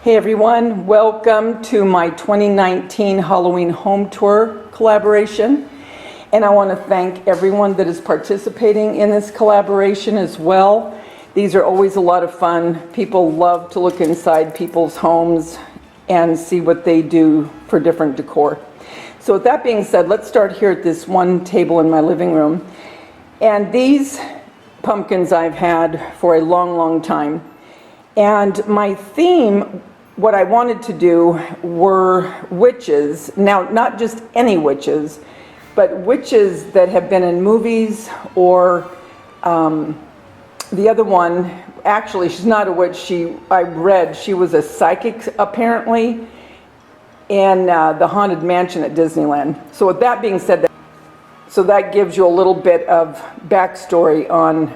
Hey everyone, welcome to my 2019 Halloween home tour collaboration. And I want to thank everyone that is participating in this collaboration as well. These are always a lot of fun. People love to look inside people's homes and see what they do for different decor. So with that being said, let's start here at this one table in my living room. And these pumpkins I've had for a long, long time. And my theme, what I wanted to do were witches. Now, not just any witches, but witches that have been in movies or the other one, actually, she's not a witch. I read she was a psychic, apparently, in the Haunted Mansion at Disneyland. So with that being said, so that gives you a little bit of backstory on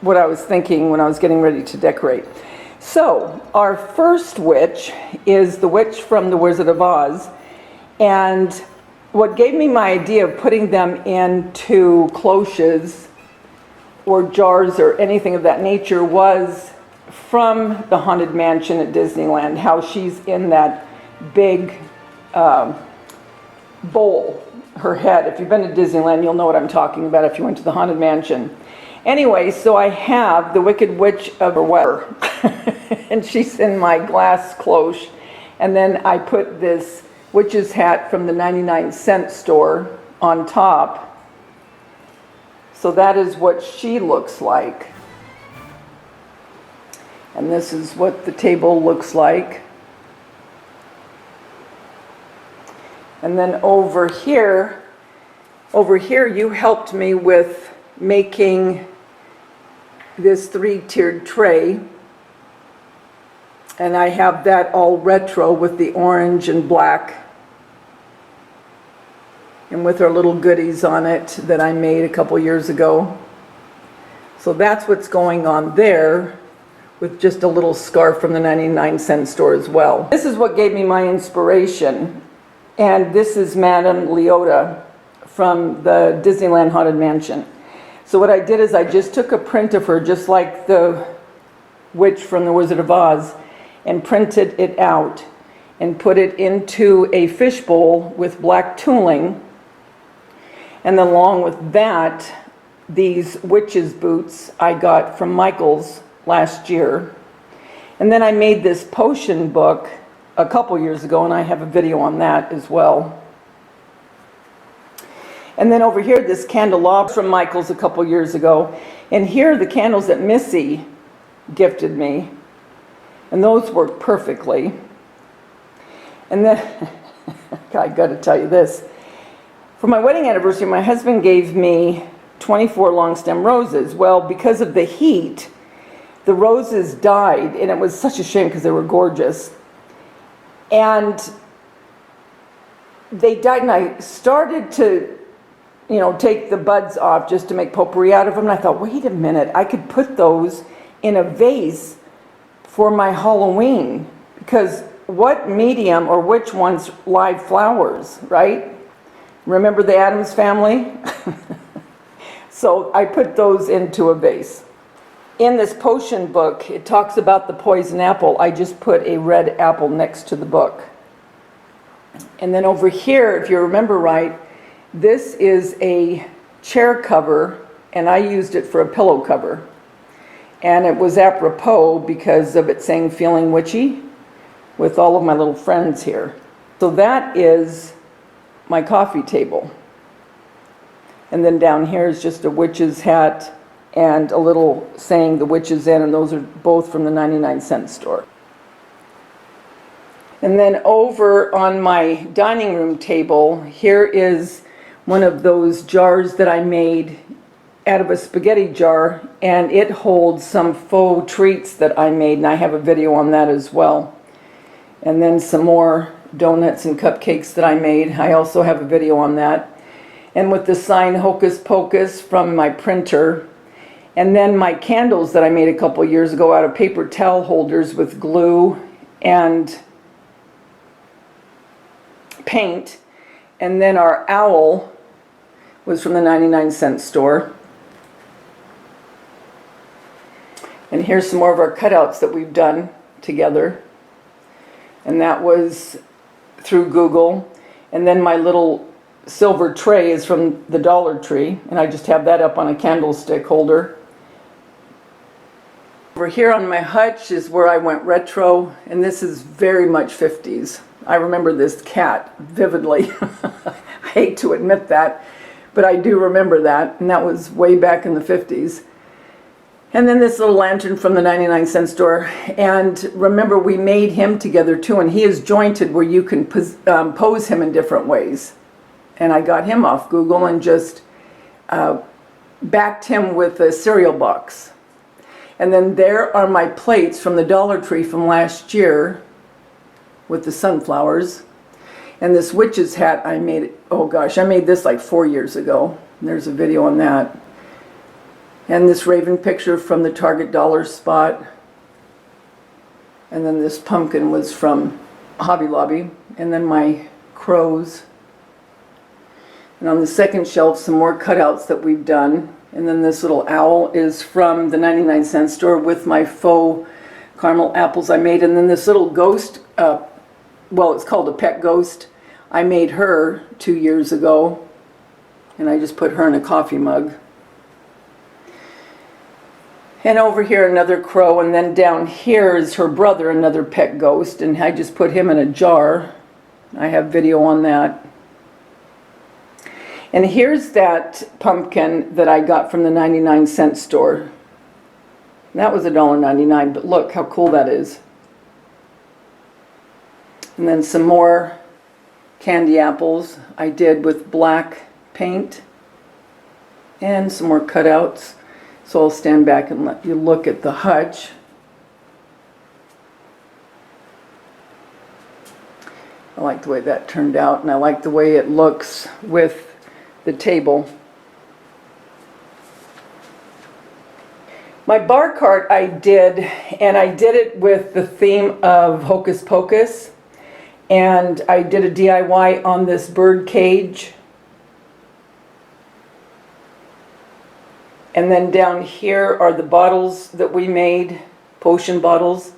what I was thinking when I was getting ready to decorate. So our first witch is the witch from The Wizard of Oz. And what gave me my idea of putting them into cloches or jars or anything of that nature was from the Haunted Mansion at Disneyland, how she's in that big bowl, her head. If you've been to Disneyland, you'll know what I'm talking about if you went to the Haunted Mansion. Anyway, so I have the Wicked Witch of Weather, and she's in my glass cloche. And then I put this witch's hat from the 99-cent store on top. So that is what she looks like. And this is what the table looks like. And then over here you helped me with making this 3-tiered tray, and I have that all retro with the orange and black and with our little goodies on it that I made a couple years ago. So that's what's going on there, with just a little scarf from the 99-cent store as well. This is what gave me my inspiration, and this is Madame Leota from the Disneyland Haunted Mansion. So what I did is I just took a print of her, just like the witch from The Wizard of Oz, and printed it out and put it into a fishbowl with black tooling. And then along with that, these witches' boots I got from Michael's last year. And then I made this potion book a couple years ago, and I have a video on that as well. And then over here, this candelabra from Michael's a couple years ago. And here are the candles that Missy gifted me. And those work perfectly. And then, I gotta tell you this. For my wedding anniversary, my husband gave me 24 long stem roses. Well, because of the heat, the roses died. And it was such a shame because they were gorgeous. And they died, and I started to take the buds off just to make potpourri out of them. And I thought, wait a minute, I could put those in a vase for my Halloween. Because what medium or which one's live flowers, right? Remember the Addams Family? So I put those into a vase. In this potion book, it talks about the poison apple. I just put a red apple next to the book. And then over here, if you remember right, this is a chair cover, and I used it for a pillow cover. And it was apropos because of it saying feeling witchy with all of my little friends here. So that is my coffee table. And then down here is just a witch's hat and a little saying the witch is in, and those are both from the 99-cent store. And then over on my dining room table, here is one of those jars that I made out of a spaghetti jar, and it holds some faux treats that I made, and I have a video on that as well. And then some more donuts and cupcakes that I made. I also have a video on that. And with the sign Hocus Pocus from my printer. And then my candles that I made a couple years ago out of paper towel holders with glue and paint. And then our owl was from the 99-cent store. And here's some more of our cutouts that we've done together. and that was through Google. And then my little silver tray is from the Dollar Tree, and I just have that up on a candlestick holder. Over here on my hutch is where I went retro, and this is very much 50s. I remember this cat vividly. I hate to admit that, but I do remember that, and that was way back in the 50s. And then this little lantern from the 99-cent store. And remember, we made him together too, and he is jointed where you can pose him in different ways. And I got him off Google and just backed him with a cereal box. And then there are my plates from the Dollar Tree from last year with the sunflowers. And this witch's hat I made, oh gosh, I made this like 4 years ago. There's a video on that. And this raven picture from the Target dollar spot. And then this pumpkin was from Hobby Lobby. And then my crows. And on the second shelf, some more cutouts that we've done. And then this little owl is from the 99-cent store with my faux caramel apples I made. And then this little ghost, well, it's called a pet ghost. I made her 2 years ago. And I just put her in a coffee mug. And over here another crow, and then down here is her brother, another pet ghost, and I just put him in a jar. I have video on that. And here's that pumpkin that I got from the 99-cent store. That was $1.99, but look how cool that is. And then some more candy apples I did with black paint, and some more cutouts. So I'll stand back and let you look at the hutch. I like the way that turned out, and I like the way it looks with the table. My bar cart I did, and I did it with the theme of Hocus Pocus. And I did a DIY on this bird cage. And then down here are the bottles that we made, potion bottles.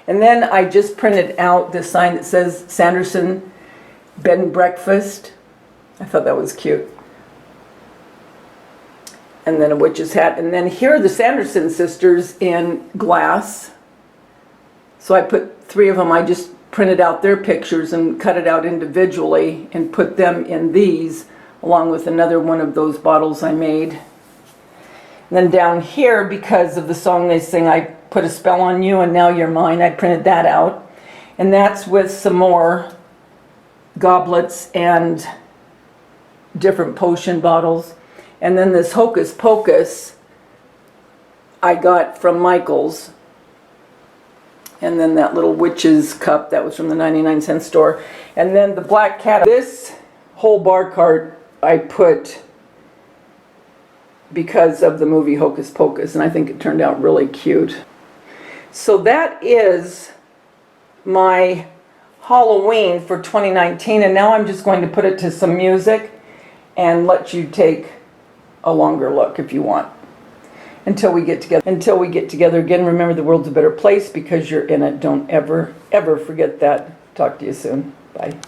And then I just printed out this sign that says Sanderson Bed and Breakfast. I thought that was cute. And then a witch's hat. And then here are the Sanderson Sisters in glass. So I put 3 of them. I just printed out their pictures and cut it out individually and put them in these, along with another one of those bottles I made. And then down here, because of the song they sing, I put a spell on you and now you're mine. I printed that out. And that's with some more goblets and different potion bottles. And then this Hocus Pocus I got from Michael's. And then that little witch's cup, that was from the 99-cent store. And then the black cat. This whole bar cart I put because of the movie Hocus Pocus, and I think it turned out really cute. So that is my Halloween for 2019, and now I'm just going to put it to some music and let you take a longer look if you want. Until we get together again, remember the world's a better place because you're in it. Don't ever, ever forget that. Talk to you soon. Bye.